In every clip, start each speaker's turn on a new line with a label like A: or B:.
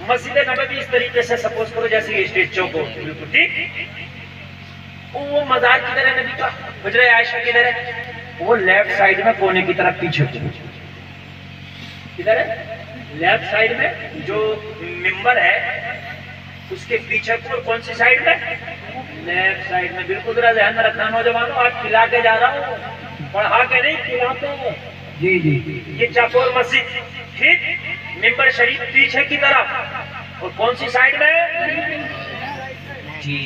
A: मस्जिद नबवी इस तरीके से सपोज करो जैसे ये स्टेज चौक हो, बिल्कुल ठीक। वो मजार किधर है नबी का, हुजरा आयशा किधर है, वो लेफ्ट साइड में कोने की तरफ पीछे किधर है, लेफ्ट साइड में जो मिंबर है उसके पीछे को, कौन सी साइड में, लेफ्ट साइड में। बिल्कुल जरा ध्यान में रखना नौजवानों, आज खिला के जा रहा हूँ, पढ़ा के नहीं खिलाते हैं। जी जी, ये चाकोर मस्जिद ठीक, मिंबर शरीफ पीछे की तरफ, और कौन सी साइड में, जी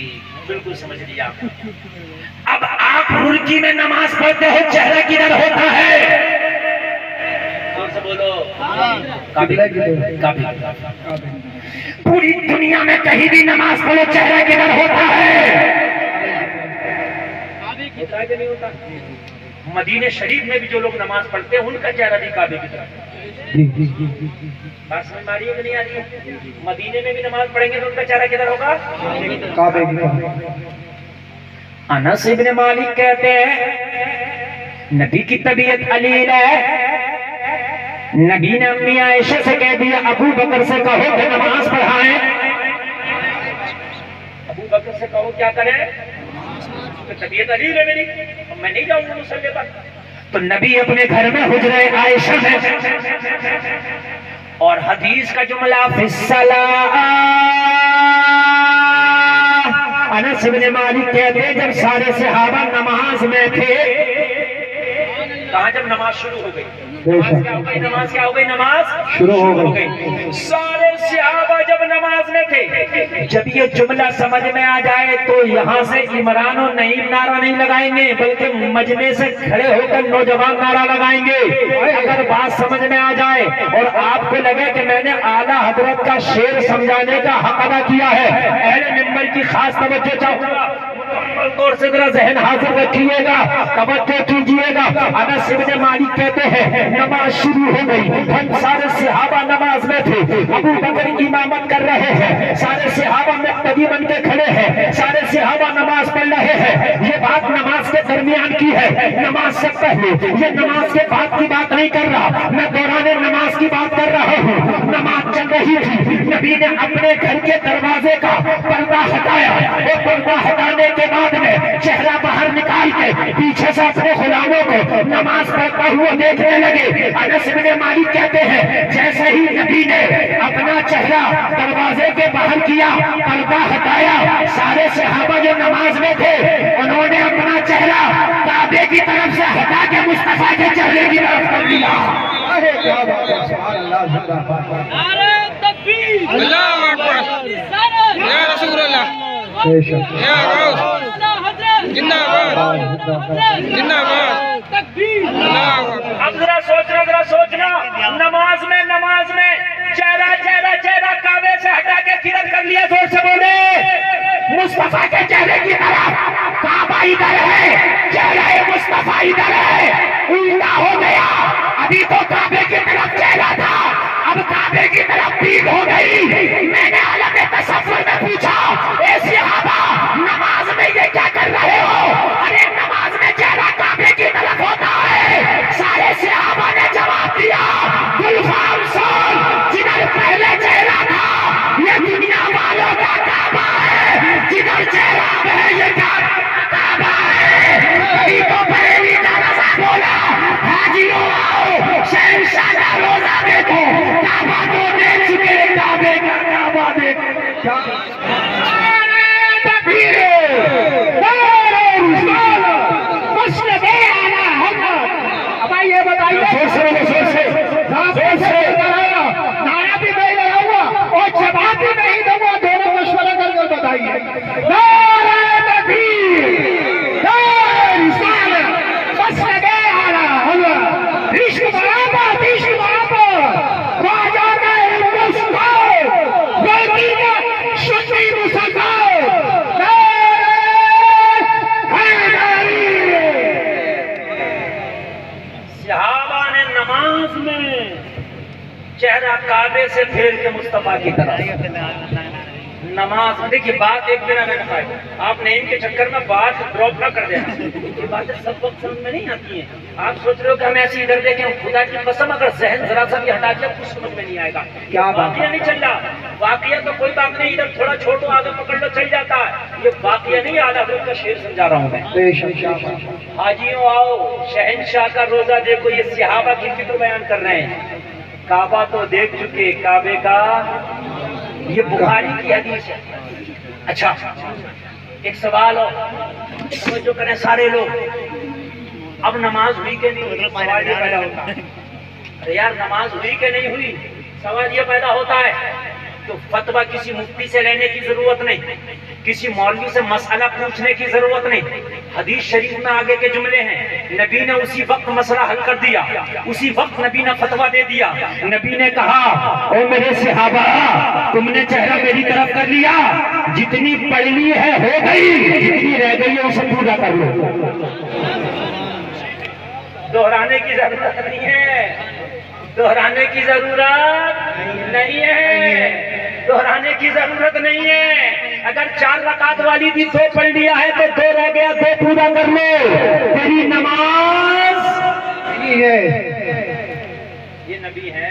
A: बिल्कुल समझ लिया आप। अब आप रुड़की में नमाज पढ़ते हो, चेहरा किधर होता है, कौन सा बोलो, काबे। पूरी दुनिया में कहीं भी नमाज पढ़ो, चेहरा किधर होता है, होता है कि नहीं होता। मदीने शरीफ में भी जो लोग नमाज पढ़ते हैं उनका चेहरा भी काबे की तरफ। बात समझ में आ रही है कि नहीं आ रही है। मदीने में भी नमाज पढ़ेंगे तो उनका चेहरा किधर होगा, काबे की तरफ। अनस इब्न मालिक कहते हैं नबी की तबीयत अलील है, नबी ने अम्मी आयशा से कह दिया अबू बकर से कहो कि नमाज पढ़ाएं। अबू बकर से कहो क्या करें, तो तबीयत अलील है मेरी, मैं नहीं जाऊंगा मुसल्ले पर। तो नबी अपने घर में हुजरे आयशा में, और हदीस का जुमला फिस्सला, अनस इब्न मालिक कहते हैं जब सारे सहाबा नमाज में थे, कहा जब नमाज शुरू हो गई, नमाज क्या हो गई, नमाज क्या हो गई, नमाज शुरू हो गई। सारे सहाबा जब नमाज में थे, जब ये जुमला समझ में आ जाए तो यहाँ से इमरान और नईम नारा नहीं लगाएंगे, बल्कि मजमे से खड़े होकर नौजवान नारा लगाएंगे। अगर बात समझ में आ जाए और आपको लगे कि मैंने आला हजरत का शेर समझाने का हक अदा किया है, अहले मिंबर की खास तवज्जो चाहूंगा, और से जरा जहन हाजिर रखिएगा, तवज्जो कीजिएगा। अनस इब्न मालिक कहते हैं नमाज शुरू हो गई, हम सारे सहाबा नमाज में थे, अबू बकर इमामत कर रहे हैं, सारे सहाबा मुक्तदी बन के खड़े हैं, सारे सहाबा नमाज पढ़ रहे हैं। ये बात नमाज के दरमियान की है, नमाज से पहले, ये नमाज के बाद की बात नहीं कर रहा, मैं दौराने नमाज की बात कर रहा हूँ। नमाज चल रही थी, नबी ने अपने घर के दरवाजे का पर्दा हटाया, वो पर्दा हटाने के बाद में चेहरा बाहर निकाल के पीछे से अपने गुलामों को नमाज पढ़ता हुआ देखने लगे। अनस इब्न मालिक कहते हैं जैसे ही नबी ने अपना चेहरा दरवाजे के बाहर किया, पर्दा हटाया, सारे सहाबा जो नमाज में थे उन्होंने अपना चेहरा काबे की तरफ से हटा के मुस्तफा के चेहरे की तरफ कर लिया। नारे तकबीर, अल्लाहू अकबर, या रसूल अल्लाह, या गौस जिंदाबाद जिंदाबाद तकबीर। अब जरा सोचना, नमाज में चेहरा काबे से हटा के किधर कर लिया, जोर से बोले, मुस्तफा के चेहरे की तरफ। काबा इधर है, चेहरा मुस्तफा इधर है, उल्टा हो गया। अभी तो काबे की तरफ चेहरा था, अब काबे की तरफ पीठ हो गई। मैंने आलम तसव्वुर में पूछा, ए सहाबा नमाज में ये क्या कर रहे हो? अरे नमाज में चेहरा काबे की तरफ होता है। सारे सहाबा ने जवाब दिया, गुलफाम सोल, जिधर पहले चेहरा था ये दुनिया वालों का काबा है, जिधर चेहरा है ये काबा है। अभी तो बरेली का रज़ा बोला, हाजियों आओ शहंशाह का रोजा देखो, काबा तो देख चुके, काबे का काबा देखो। ये बताइए नारा भी नहीं लगाऊंगा और जवाब भी नहीं दूंगा, दोनों मशवरा कर बताइए। चेहरा काबे से फेर के मुस्तफा की तरफ नमाज। देखिए बात एक दिन मैंने कहा, आप नहीं के चक्कर में बात ड्रॉप ना कर देना, ये बातें सब वक्त समझ में नहीं आती हैं। आप सोच रहे हो कि हम ऐसे इधर देखें, खुदा की कसम अगर जहन जरा सा भी हटा दिया कुछ समझ में नहीं आएगा। क्या बात नहीं चल रहा, वाकया तो कोई बात नहीं, इधर थोड़ा छोटो आगे पकड़ लो चल जाता है, ये वाकया नहीं, आला हज़रत का शेर समझा रहा हूँ मैं। हाजियों आओ, शहंशाह का रोजा देखो, ये सहाबा की फिक्र बयान कर रहे हैं। काबा तो देख चुके, काबे का, ये बुखारी की हदीस है। अच्छा एक सवाल हो, समझ जो करें सारे लोग, अब नमाज हुई कि नहीं हुई, सवाल ये पैदा होता है। अरे यार नमाज हुई कि नहीं हुई, सवाल ये पैदा होता है। तो फतवा किसी मुफ्ती से लेने की जरूरत नहीं, किसी मौलवी से मसला पूछने की जरूरत नहीं। हदीस शरीफ में आगे के जुमले हैं, नबी ने उसी वक्त मसला हल कर दिया, उसी वक्त नबी ने फतवा दे दिया। नबी ने कहा, ओ मेरे सहाबा, तुमने चेहरा मेरी तरफ कर लिया, जितनी पढ़नी है हो गई, जितनी रह गई है उसे पूरा कर लो। दोहराने की जरूरत नहीं है, दोहराने की जरूरत नहीं है, दोहराने की जरूरत नहीं है। अगर 4 रकात वाली भी 2 पढ़ लिया है तो 2 रह गया, 2 पूरा कर लो, तेरी नमाज है। ये नबी है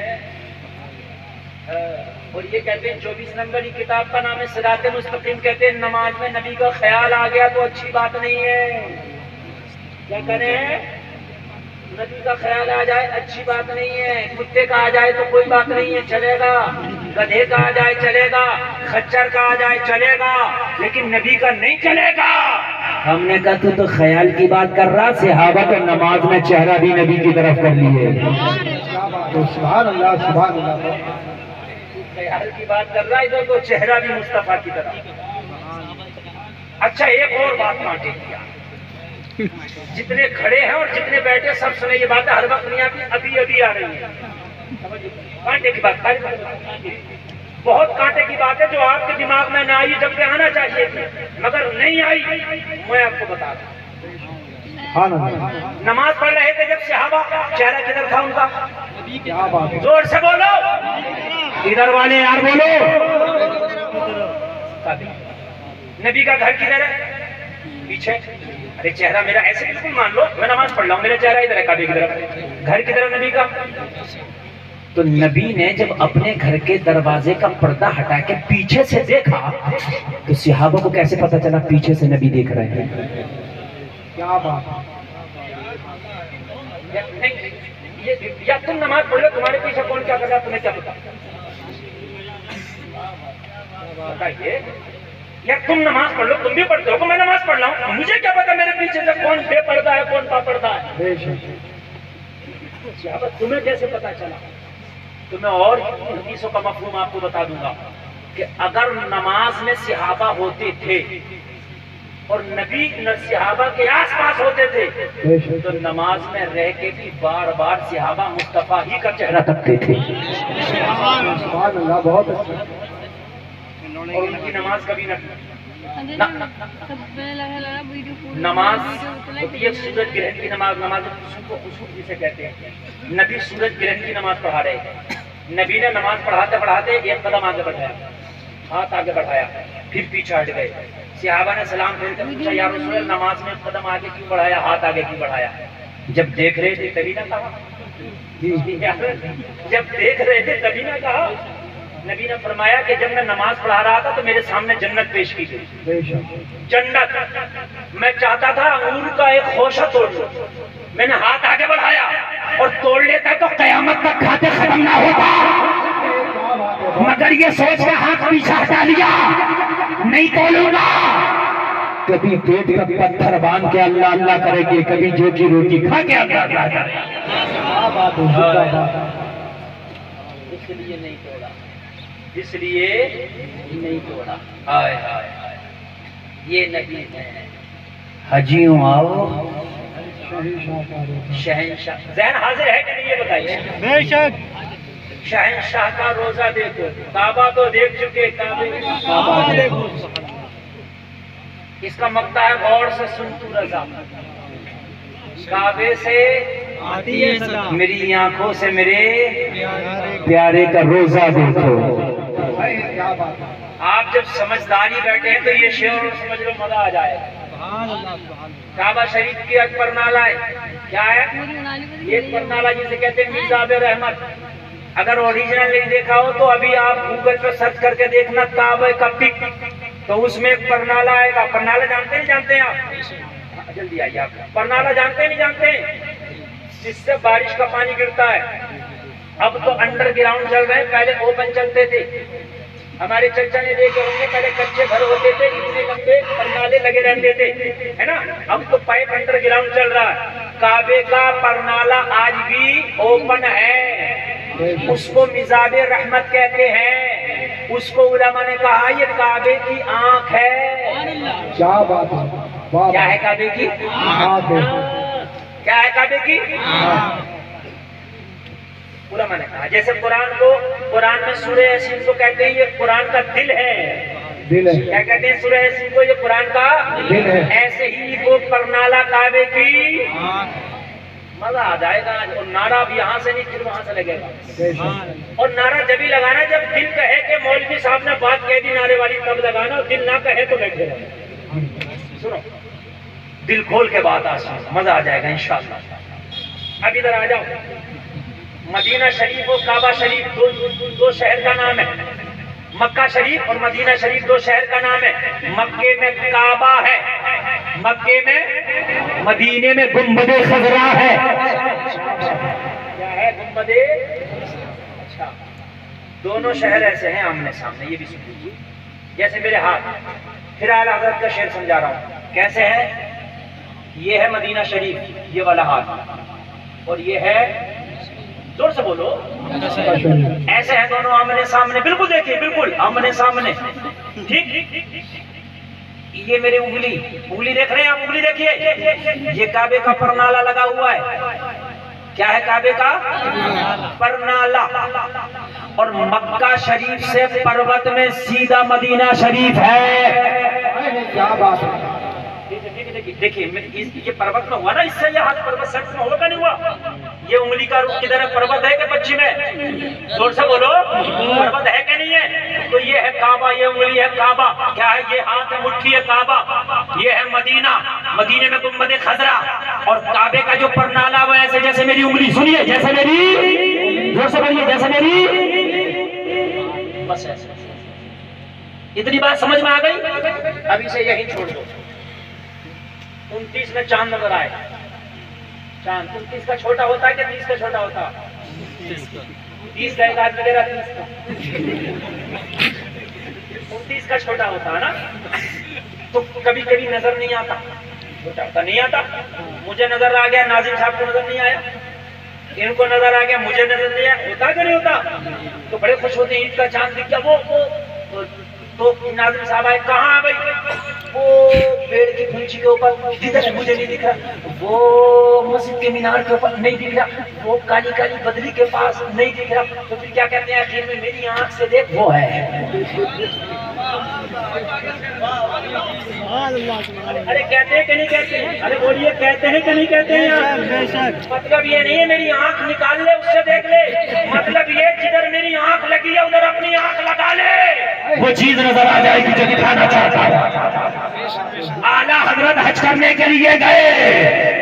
A: और ये कहते हैं 24 नंबर की किताब का नाम है सिराते मुस्तकीम। कहते हैं नमाज में नबी का ख्याल आ गया तो अच्छी बात नहीं है। क्या करें, नबी का ख्याल आ जाए अच्छी बात नहीं है। कुत्ते का आ जाए तो कोई बात नहीं है, चलेगा। गधे का आ जाए चलेगा, खच्चर का आ जाए चलेगा, लेकिन नबी का नहीं चलेगा। हमने कहा तू तो ख्याल की बात कर रहा, सहाबा तो नमाज में चेहरा भी नबी की तरफ कर लिए। तो सुभान अल्लाह, सुभान अल्लाह, ख्याल की बात कर रहा, इधर तो चेहरा भी मुस्तफा की तरफ। अच्छा एक और बात कांटे किया, जितने खड़े हैं और जितने बैठे सब सुने, ये बातें हर वक्त नहीं आती, अभी अभी आ रही है। कांटे की बात, बहुत कांटे की बात है जो आपके दिमाग में ना आई, जबकि आना चाहिए थी मगर नहीं आई। मैं आपको बता रहा हूं, नमाज पढ़ रहे थे जब सहाबा, चेहरा किधर था उनका? क्या बात, जोर से बोलो, इधर वाले यार बोलो। नबी का घर किधर है? पीछे। अरे चेहरा मेरा ऐसे बिल्कुल मान लो, मैं नमाज पढ़ रहा हूँ, मेरा चेहरा इधर है काबे की तरफ, घर की तरफ नबी का। तो नबी ने जब अपने घर के दरवाजे का पर्दा हटा के पीछे से देखा तो सहाबा को कैसे पता चला पीछे से नबी देख रहे हैं? क्या बात, या तुम नमाज पढ़ लो, तुम्हारे पीछे कौन क्या कर रहा है तुम्हें क्या पता? बताइए, या तुम नमाज पढ़ लो, तुम भी पढ़ते हो, मैं नमाज पढ़ रहा हूँ, मुझे क्या पता मेरे पीछे से कौन बेपर्दा है कौन पापर्दा है? तुम्हें कैसे पता चला? तो मैं और हदीसों का मफहूम आपको बता दूंगा कि अगर नमाज में सहाबा होते थे और नबी सहाबा के आसपास होते थे तो नमाज में रह के भी बार बार सहाबा मुस्तफा ही का चेहरा तकते थे। बहुत अच्छा। और उनकी नमाज कभी नमाज होती है सूरज ग्रहण की नमाज, नमाज को खुशूब जिसे कहते हैं। नबी सूरज ग्रहण की नमाज पढ़ा रहे थे, नबी ने नमाज पढ़ाते पढ़ाते एक कदम आगे बढ़ाया, हाथ आगे बढ़ाया, फिर पीछे हट गए। सहाबा ने सलाम फेर कर पूछा, या रसूल अल्लाह नमाज में कदम आगे क्यों बढ़ाया, हाथ आगे क्यों बढ़ाया? जब देख रहे थे तभी ना कहा, जब देख रहे थे तभी ना कहा। नबी ने फरमाया कि जब मैं नमाज पढ़ा रहा था तो मेरे सामने जन्नत पेश की गई, जन्नत। मैं चाहता था अंगूर का एक खोशा तोड़ लूं, मैंने हाथ आगे बढ़ाया और तोड़ लेता तो कयामत तक खाते खत्म ना होता, मगर ये सोच के हाथ पीछे हटा लिया, नहीं तोड़ूंगा। कभी पेट का पत्थर बांध के अल्लाह अल्लाह करेंगे, कभी जो की रोटी खा के अल्लाह अल्लाह करेंगे। इसलिए नहीं तोड़ा, इसलिए नहीं तोड़ा। हाय हाय हाय, ये नबी है। हाजियों आओ, शहंशाह ज़हन हाजिर है कि नहीं ये बताइए? बेशक। शहंशाह का रोजा देखो, काबा तो देख चुके, काबा देखो। इसका मक्ता है गौर से सुन तू रजा, काबे से आती है सदा, मेरी आंखों से मेरे प्यारे का रोजा देखो। आप जब समझदारी बैठे हैं तो ये शेर समझ लो मजा आ जाएगा। काबा शरीफ की अकबर नाला है, क्या है? एक पर नाला जिसे कहते हैं मीज़ाब रहमत। अगर ओरिजिनल नहीं देखा हो तो अभी आप गूगल पे सर्च करके देखना काबे का पिक, तो उसमें एक परनाला आएगा। परनाला जानते हैं हैं आप? जल्दी आइए आप। परनाला जानते नहीं जानते? जिससे बारिश का पानी गिरता है। अब तो अंडरग्राउंड चल रहे हैं, पहले ओपन चलते थे। हमारे चर्चा ने देखे होंगे, पहले कच्चे घर होते थे, इतने लंबे परनाले लगे रहते थे, है ना। अब तो पाइप अंडरग्राउंड चल रहा है। काबे का परनाला आज भी ओपन है, उसको मिजाबे रहमत कहते हैं। उसको उलमा ने कहा ये काबे की आंख है।
B: क्या बात है,
A: क्या है काबे की आंख? क्या है काबे की? उलमा ने कहा जैसे कुरान में सूरह यासीन को कहते हैं ये कुरान का दिल है।
B: दिल है।
A: क्या कहते हैं सूरह यासीन को? ये कुरान का
B: दिल है।
A: ऐसे ही वो परनाला काबे की मजा आ जाएगा। और नारा भी यहाँ से नहीं फिर वहां से लगेगा। और नारा जब ही लगाना जब दिल कहे कि मौलवी साहब ने बात कह दी नारे वाली, तब लगाना। और दिल ना कहे तो बैठे रहो। सुनो, दिल खोल के बात आज मजा आ जाएगा इंशाअल्लाह। अब इधर आ जाओ। मदीना शरीफ और काबा शरीफ दो शहर का नाम है। मक्का शरीफ और मदीना शरीफ दो शहर का नाम है। मक्के में काबा है, मक्के में, मदीने में गुंबदे खजरा है। क्या है गुंबदे? अच्छा, दोनों शहर ऐसे हैं आमने सामने। ये भी सुन लीजिए, जैसे मेरे हाथ। फिर आला हज़रत का शेर समझा रहा हूँ कैसे है। ये है मदीना शरीफ, ये वाला हाथ, और ये है, जोर से बोलो, ऐसे हैं दोनों आमने सामने। बिल्कुल देखिए, बिल्कुल आमने सामने, ठीक। ये मेरी उंगली देख रहे हैं आप? उंगली देखिए, ये काबे का परनाला लगा हुआ है। क्या है काबे का परनाला? और मक्का शरीफ से पर्वत में सीधा मदीना शरीफ है।
B: क्या बात है।
A: देखिए ये पर्वत में हुआ ना, इससे ये हाथ पर्वत सच में होगा नहीं हुआ? ये उंगली का रूप किधर है? पर्वत है कि पश्चिम में? जोर से बोलो, पर्वत है कि नहीं है? तो ये है काबा, ये उंगली है काबा। क्या है? ये हाथ है, मुट्ठी है काबा। ये है मदीना, मदीने में गुंबदे खजरा। और काबे का जो परनाला वो ऐसे जैसे मेरी उंगली, सुनिए, जैसे मेरी, जोर से बोलिए, जैसे मेरी, बस ऐसे। इतनी बात समझ में आ गई? अभी से यही छोड़ दो। 29 में चांद नजर आए। चांद 29 का छोटा होता है कि 30 का छोटा होता है? 30 का एक आदमी दे रहा, 30 का 29 का छोटा होता है ना। तो कभी कभी नजर नहीं आता, छोटा होता नहीं आता। मुझे नजर आ गया, नाजिम साहब को नजर नहीं आया, इनको नजर आ गया, मुझे नजर नहीं आया। होता कि नहीं होता? तो बड़े खुश होते हैं, ईद का चांद दिख गया। वो तो नाजिम साहब आए, कहाँ है भाई? वो पेड़ की फुंची के ऊपर, किधर है? मुझे नहीं दिख रहा। वो मस्जिद के मीनार के ऊपर, नहीं दिख रहा। वो काली काली बदली के पास, नहीं दिख रहा। तो फिर क्या कहते हैं आखिर में? मेरी आंख से देख, वो है। अरे कहते हैं कि नहीं कहते हैं? अरे बोलिए, कहते हैं कि नहीं कहते हैं? मतलब ये नहीं है मेरी आंख निकाल ले, उससे देख ले। मतलब ये जिधर मेरी आंख लगी है उधर अपनी आंख लगा ले, वो चीज नजर आ जाएगी जो दिखाना चाहता है। आला हजरत हज करने के लिए गए,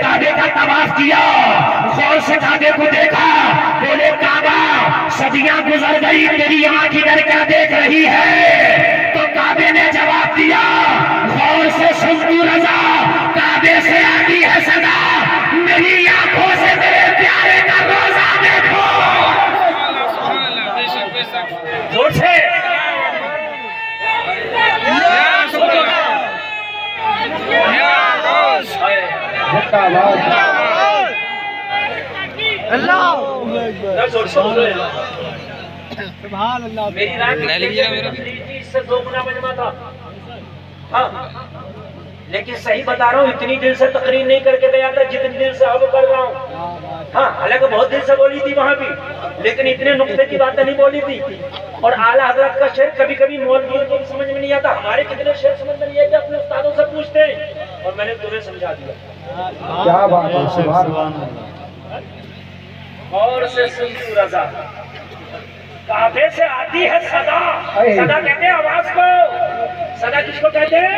A: काबे का तवाफ किया, गौर से काबे को देखा, बोले काबा सदियां गुजर गई, तेरी आंख इधर क्या देख रही है? तो काबे ने जवाब दिया, गौर से सुन तू रजा, काबे से आती है सदा, मेरी आंखों से मेरे प्यारे का रोजा देखो। जोर से मेरी रात इससे 2 गुना मजमा था। हाँ, लेकिन सही बता रहा हूँ, इतनी दिल से तकरीर नहीं करके गया था जितनी दिल से अब कर रहा हूँ। हाँ, हालांकि बहुत दिल से बोली थी वहां भी, लेकिन इतने नुक्ते की बातें नहीं बोली थी। और आला हजरत का शेर कभी कभी मौलवियों को भी समझ में नहीं आता। हमारे कितने शेर समझ में नहीं आते, अपने उस्तादों से पूछते हैं, और मैंने तुम्हें समझा दिया।
B: क्या बात है, सुभान अल्लाह।
A: और से सुनती रजा, काबे से आती है सदा। सदा कहते हैं आवाज को, सदा किसको कहते हैं?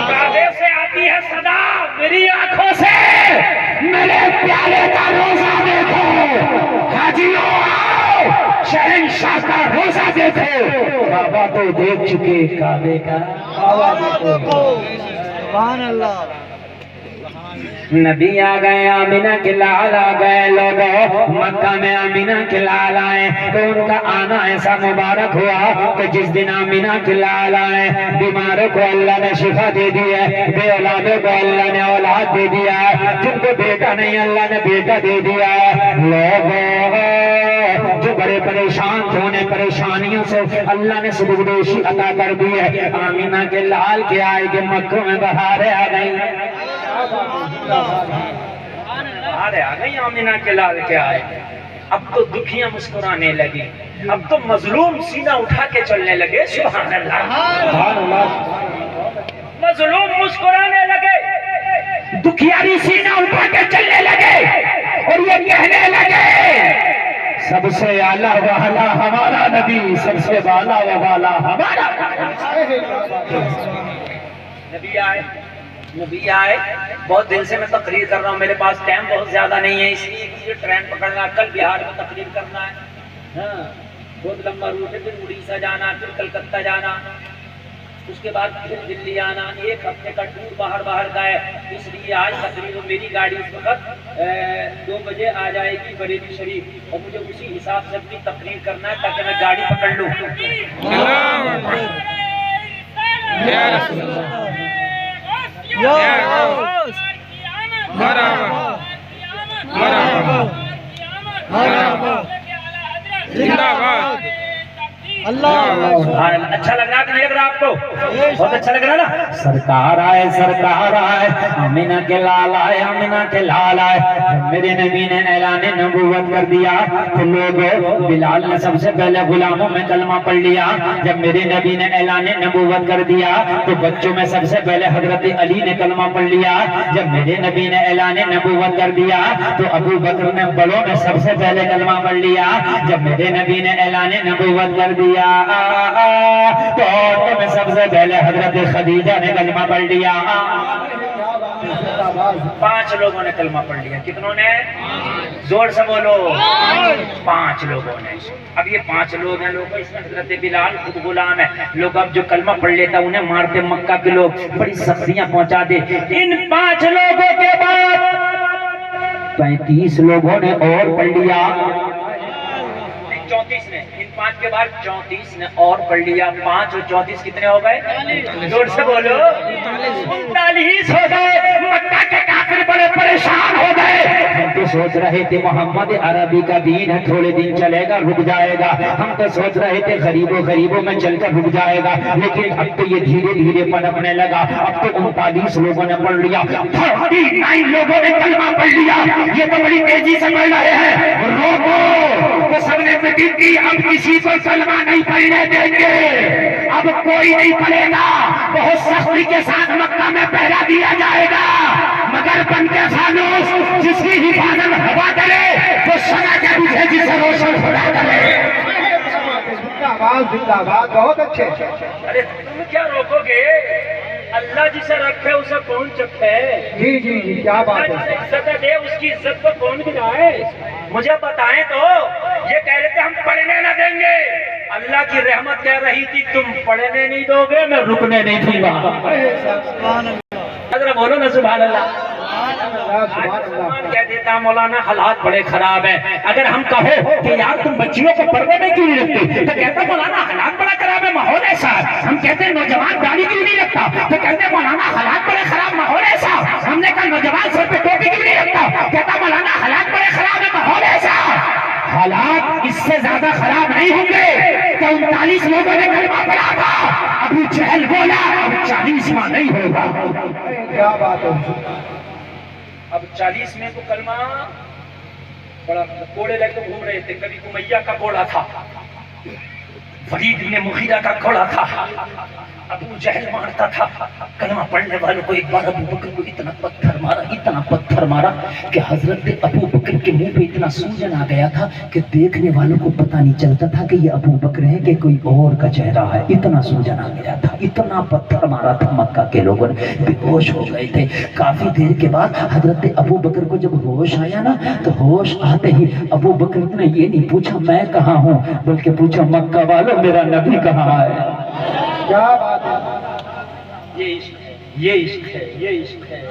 A: काबे से आती है सदा, मेरी आंखों से मेरे प्यारे का रोजा देखो। हाजियों आओ, शहंशाह का रोजा देखो, काबा तो देख चुके, काबे का
B: सुभान अल्लाह।
A: नबी आ गए, आमिना के लाल आ गए। लोगों मक्का में आमिना के लाल आए तो उनका आना ऐसा मुबारक हुआ कि जिस दिन आमिना के लाल आए, बीमारों को अल्लाह ने शिफा दे दी है, बेऔलादों को अल्लाह ने औलाद दे दिया है, जिनको बेटा नहीं अल्लाह ने बेटा दे दिया है। लोगों जो बड़े परेशान थे उन्हें परेशानियों से अल्लाह ने सुबुदोशी अता कर दी है। आमिना के लाल के आए कि मक्कों में बहारें आ गई, बहारें आ गई आमिना के लाल के आए। अब तो दुखियां मुस्कुराने लगी, अब तो मजलूम सीना उठा के चलने लगे। सुभान अल्लाह, मजलूम मुस्कुराने लगे, दुखियारी सीना उठा के चलने लगे और ये कहने लगे सबसे आला वाला हमारा नबी, सबसे वाला वाला हमारा नबी आए। नबी आए, बहुत दिन से मैं तकरीर कर रहा हूँ, मेरे पास टाइम बहुत ज्यादा नहीं है, इसलिए ये ट्रेन पकड़ना, कल बिहार में तकरीर करना है। हाँ, बहुत लंबा रूट है, फिर उड़ीसा जाना, फिर कलकत्ता जाना, उसके बाद फिर दिल्ली आना, एक हफ्ते का टूर बाहर का है। इसलिए आज तकरीबन मेरी गाड़ी इस वक्त 2 बजे आ जाएगी बरेली शरीफ, और मुझे उसी हिसाब से अपनी तकरीर करना है ताकि मैं गाड़ी पकड़ लूँ।
B: अल्लाह।
A: अच्छा लग रहा कि नहीं लग रहा आपको? बहुत अच्छा लग रहा ना। सरकार आए, सरकार आए, आमिना के लाल आए, आमिना के लाल आए। मेरे नबी ने ऐलान नबूवत कर दिया तो लोगों, बिलाल ने सबसे पहले गुलामों में कलमा पढ़ लिया। जब मेरे नबी ने ऐलान नबूवत कर दिया तो बच्चों में सबसे पहले हजरत अली ने कलमा पढ़ लिया। जब मेरे नबी ने ऐलान नबूवत कर दिया तो अबू बकर ने बड़ों में सबसे पहले कलमा पढ़ लिया। जब मेरे नबी ने ऐलान नबूवत कर दिया तो औरतों में सबसे पहले हजरत खदीजा ने कलमा पढ़ लिया। 5 लोगों ने कलमा पढ़ लिया। कितनों ने? जोर से बोलो। 5 लोगों ने। अब ये 5 लोग हैं, लोग इसमें हजरत बिलाल खुद गुलाम है। लोग अब जो कलमा पढ़ लेता उन्हें मारते मक्का के लोग, बड़ी सख्तियां पहुंचाते। इन 5 लोगों के बाद 35 लोगों ने और पढ़ लिया। 34 ने, इन 5 के बाद 34 ने और पढ़ लिया। 5 और 34 कितने हो गए? जोर से बोलो। 39 हो गए। मक्का के काफिर बड़े परेशान हो गए। हम तो सोच रहे थे मोहम्मद अरबी का दीन है, थोड़े दिन चलेगा रुक जाएगा। हम तो सोच रहे थे गरीबों में चलकर रुक जाएगा, लेकिन अब तो ये धीरे धीरे पनपने लगा। अब तो 39 लोगों ने पढ़ लिया, 39 लोगों ने कलमा पढ़ लिया। ये तो बड़ी तेजी से पढ़ रहे हैं। रोको तो सबने की अब किसी को कलमा नहीं पढ़ने देंगे, अब कोई नहीं पढ़ेगा। बहुत सख्ती के साथ मक्का में पहरा दिया जाएगा, मगर बन के फानूस जिसकी हिफाजत हवा करे तो सना के पीछे जिसे रोशन खुदा करे।
B: जिंदाबाद जिंदाबाद, बहुत अच्छे।
A: अरे तुम क्या रोकोगे? अल्लाह जिसे रखे उसे कौन चखे?
B: जी जी जी, क्या बात है।
A: इज्जत दे, उसकी इज्जत को कौन गिराए? मुझे बताएं तो। ये कह रहे थे हम पढ़ने न देंगे, अल्लाह की रहमत कह रही थी तुम पढ़ने नहीं दोगे, मैं रुकने नहीं दूंगा। बोलो ना सुभान अल्लाह। कह देता मौलाना हालात बड़े खराब है। अगर हम कहो कि यार तुम बच्चियों को पर्दे में क्यों नहीं रखते, तो कहते मौलाना हालात बड़ा खराब है, माहौल ऐसा है। हम कहते हैं नौजवान दाढ़ी क्यों नहीं रखता, तो कहते मौलाना हालात बड़े खराब, माहौल ऐसा। हमने कहा नौजवान सर पे टोपी क्यों नहीं रखता, कहता मौलाना हालात बड़े खराब है, माहौल ऐसा। हालात इससे ज्यादा खराब नहीं होंगे तो 39 लोगों ने कलमा पढ़ा था। अबू जहल बोला अब 40वां नहीं होगा।
B: क्या बात है।
A: अब 40 में तो कलमा बड़ा घोड़े लेकर घूम रहे थे। कभी उमैया का घोड़ा था, वलीद इब्न मुगीरा का घोड़ा था, अबू जहल मारता था, कलमा पढ़ने वालों को एक बार अबू बकर को इतना पत्थर मारा कि हजरत अबू बकर के मुंह पे इतना सूजन आ गया था कि देखने वालों को पता नहीं चलता था कि ये अबू बकर है कि कोई और का चेहरा है। इतना सूजन आ गया था, इतना पत्थर मारा था, मक्का के लोगों ने बेहोश हो गए थे। काफी देर के बाद हजरत अबू बकर को जब होश आया ना, तो होश आते ही अबू बकर ने ये नहीं पूछा मैं कहाँ हूँ, बल्कि पूछा मक्का वालों मेरा नबी कहाँ है।
B: क्या बात है,
A: ये इश्क है, ये इश्क है, ये इश्क है।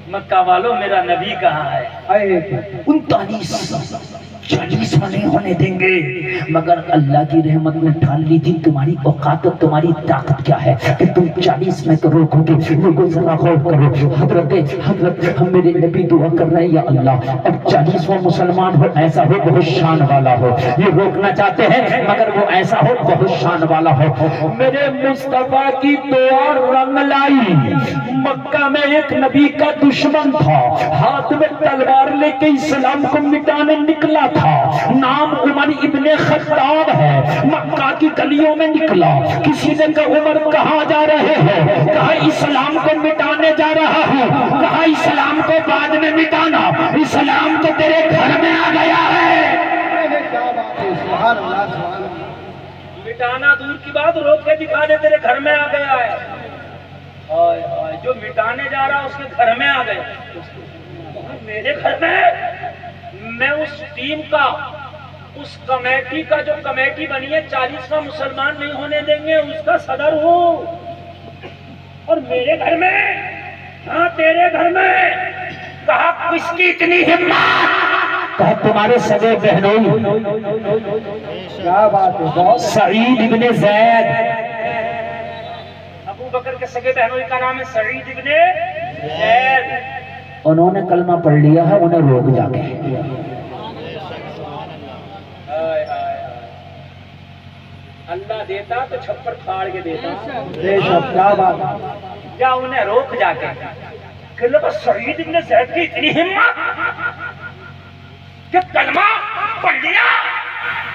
A: मक्का वालों मेरा नबी कहाँ है। 39-40 नहीं होने देंगे, मगर अल्लाह की रहमत ने ठान ली थी तुम्हारी औकात और तुम्हारी ताकत क्या है कि तुम 40 में तो रोकोगे। लोगों जरा गौर करो, हजरत हम मेरे नबी दुआ कर रहे हैं या अल्लाह अब 40वां मुसलमान हो, ऐसा हो बहुत शान वाला हो। ये रोकना चाहते हैं मगर वो ऐसा हो बहुत शान वाला हो। मेरे मुस्तफा की दुआ रंग लाई। मक्का में एक नबी का दुश्मन था, हाथ में तलवार लेके इस्लाम को मिटाने निकला था। नाम उमर इब्ने खत्ताब है। मक्का की गलियों में निकला, किसी ने कहा उमर कहाँ जा रहे हैं, कहा इस्लाम को मिटाने जा रहा हूँ। कहा इस्लाम को बाद में मिटाना, इस्लाम तो तेरे घर में आ गया है।
B: क्या बात है, सुभान अल्लाह, सुभान अल्लाह।
A: मिटाना दूर की बात, रोक के दिखा दे तेरे घर में आ गया है। जो मिटाने जा रहा उसके घर में आ गए, मेरे घर में। मैं उस टीम का, उस कमेटी का, जो कमेटी बनी है 40वां मुसलमान नहीं होने देंगे, उसका सदर हूँ। और मेरे घर में, हाँ तेरे घर में, कहा किसकी इतनी हिम्मत, कहा तुम्हारे सगे बहनों।
B: क्या बात है, बहुत
A: सईद इब्ने ज़ैद, अबू बकर के सगे बहनों का नाम है सईद इब्ने ज़ैद। उन्होंने कलमा पढ़ लिया है, उन्हें रोक जाके। अल्लाह देता तो छप्पर फाड़ के देता।
B: क्या बात है,
A: या उन्हें रोक जाके। सईद इब्ने ज़ैद की इतनी हिम्मत कि कलमा पढ़ लिया।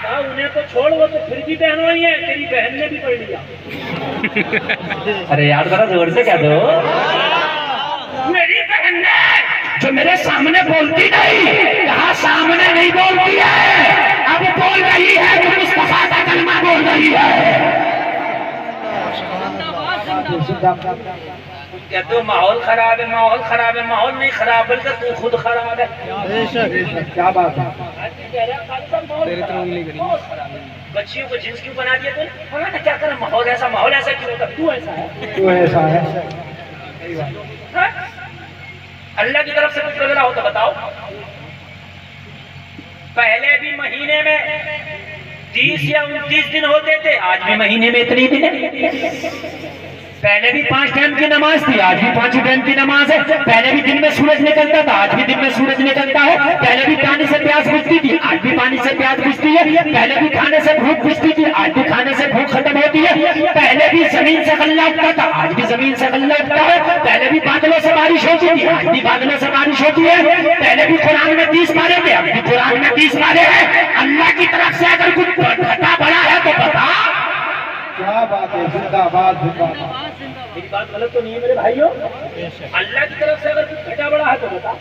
A: कहा उन्हें तो छोड़, वो तो फिर भी बहनों ही है, तेरी बहन ने भी पढ़ लिया। अरे यार जरा जोर से कह दो। मेरी बहन ने, जो मेरे सामने बोलती नहीं, कहा सामने नहीं बोलती है, अब बोल रही है, तो मुस्तफा का कलमा बोल रही है। कहते हो माहौल खराब है, माहौल खराब है। माहौल नहीं खराब बल्कि तू खुद खराब है।
B: क्या बात है,
A: बच्चियों को जिन्स क्यों बना दिया तूने? क्या करा, माहौल ऐसा क्यों होता? तू ऐसा है,
B: तू ऐसा है।
A: हाँ? अल्लाह की तरफ से कुछ बदला हो तो बताओ। पहले भी महीने में 30 या 29 दिन होते थे, आज भी महीने में इतनी दिन है। पहले भी 5 टाइम की नमाज थी, आज भी 5 टाइम की नमाज है। पहले भी दिन में सूरज निकलता था, आज भी दिन में सूरज निकलता है। पहले भी पानी से प्यास बुझती थी, आज भी पानी से प्यास बुझती है। पहले भी खाने से भूख बुझती थी, आज भी खाने से भूख खत्म होती है। पहले भी जमीन से गल्ला उठता था, आज भी जमीन से गल्ला उठता है। पहले भी बादलों से बारिश होती थी, आज भी बादलों से बारिश होती है। पहले भी कुरान में 30 पारे थे, अब भी कुरान में 30 पारे हैं। अल्लाह की तरफ से अगर कुछ घटा बड़ा है तो बता।
B: क्या बात है, जिंदाबाद जिंदाबाद।
A: मेरी बात गलत तो नहीं है मेरे भाइयों? अल्लाह की तरफ से अगर कुछ घटा बड़ा है तो बता।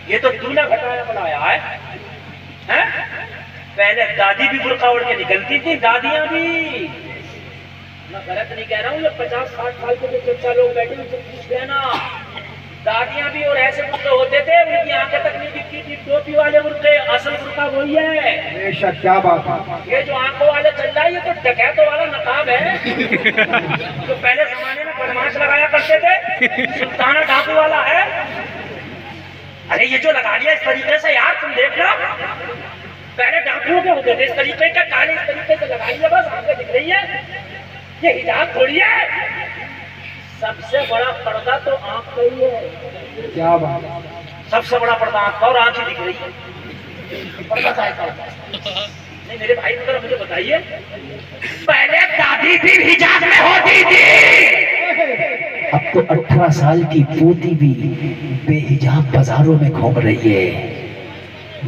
A: ये तो तूने घटाया बढ़ाया है, हैं? पहले दादी भी बुर्का ओढ़ के निकलती थी, दादियां भी। मैं गलत नहीं कह रहा हूँ, ये 50-60 साल के जो चचा लोग बैठे उनसे पूछ लेना। दादियां भी और ऐसे बुर्के होते थे, उनकी आंखें तक नहीं दिखती थी। टोपी वाले बुर्के, असल बुर्का वही है।
B: बेशक, क्या बात है।
A: ये जो आंखों वाले चल रहा है, ये तो डकैतों वाला नकाब है। जो पहले जमाने में बदमाश लगाया करते थे, सुल्ताना डाकू वाला है। अरे ये जो लगा लिया इस तरीके से, यार तुम देख लो, पहले डाकुओं के होते थे इस तरीके के, काले इस तरीके से लगा लिया, बस आंखें दिख रही है। ये हिजाब थोड़ी है। सबसे बड़ा पर्दा तो आंख का ही है।
B: क्या बात है,
A: सबसे बड़ा पर्दा आंख का, और आंख ही दिख रही है। पर्दा का नहीं मेरे भाई की तरफ मुझे बताइए, पहले दादी भी हिजाब में होती थी, अब तो 18 साल की पोती भी बेहिजाब बाजारों में घूम रही है।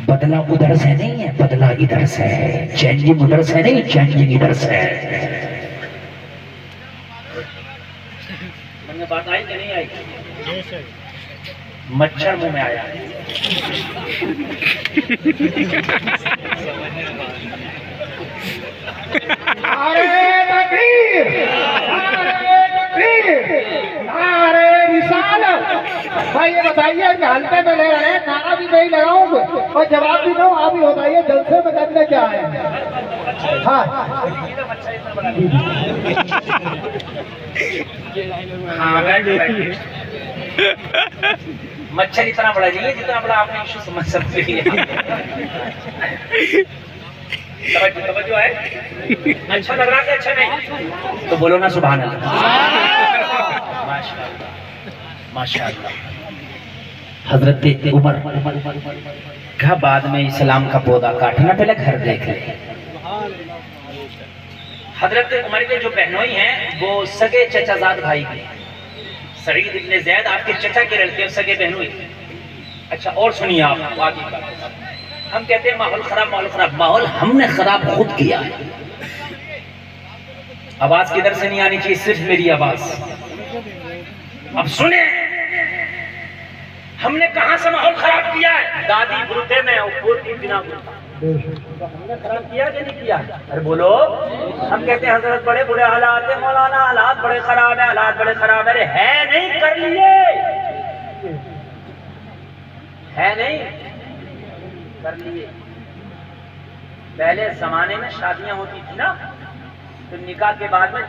A: बदला उधर से नहीं है, बदला इधर से है। चेंजिंग उधर से नहीं, चेंजिंग इधर से है। में बात आई कि नहीं आई? मच्छर मुंह में आया।
B: अरे तकबीर, अरे तकबीर, अरे रिसालत। भाई ये बताइए कि हल्के में ले रहे हैं, नारा भी नहीं लगाऊंगा और जवाब भी दो। आप ही बताइए जलसे में करने क्या है? हाँ
A: हाँ मच्छर इतना बड़ा नहीं है जितना बड़ा आपने इशू समझ सकते हैं। तवज्जो है? अच्छा लग रहा है कि अच्छा नहीं? तो बोलो ना सुभान अल्लाह। माशाअल्लाह माशाअल्लाह। हजरत उमर का बाद में इस्लाम का पौधा काटना, पहले घर देख ले। हजरत उमर के जो बहनोई हैं वो सगे चचाजाद भाई थे। सईद इब्ने ज़ैद आपके चचा के लड़के और सगे बहनोई। अच्छा और सुनिए आप आगे। हम कहते हैं माहौल खराब, माहौल खराब। माहौल हमने खराब खुद किया है। आवाज किधर से नहीं आनी चाहिए, सिर्फ मेरी आवाज। अब सुने, हमने कहां से माहौल खराब किया है? दादी बुरदे में और बिना हमने खराब किया कि नहीं किया? अरे बोलो। हम कहते हैं हजरत बड़े बुरे हालात है मौलाना, हालात बड़े खराब है, हालात बड़े खराब है। अरे है नहीं, कर लिए। है नहीं, कर लिए। पहले जमाने में शादियां होती थी ना, तो निकाह के बाद में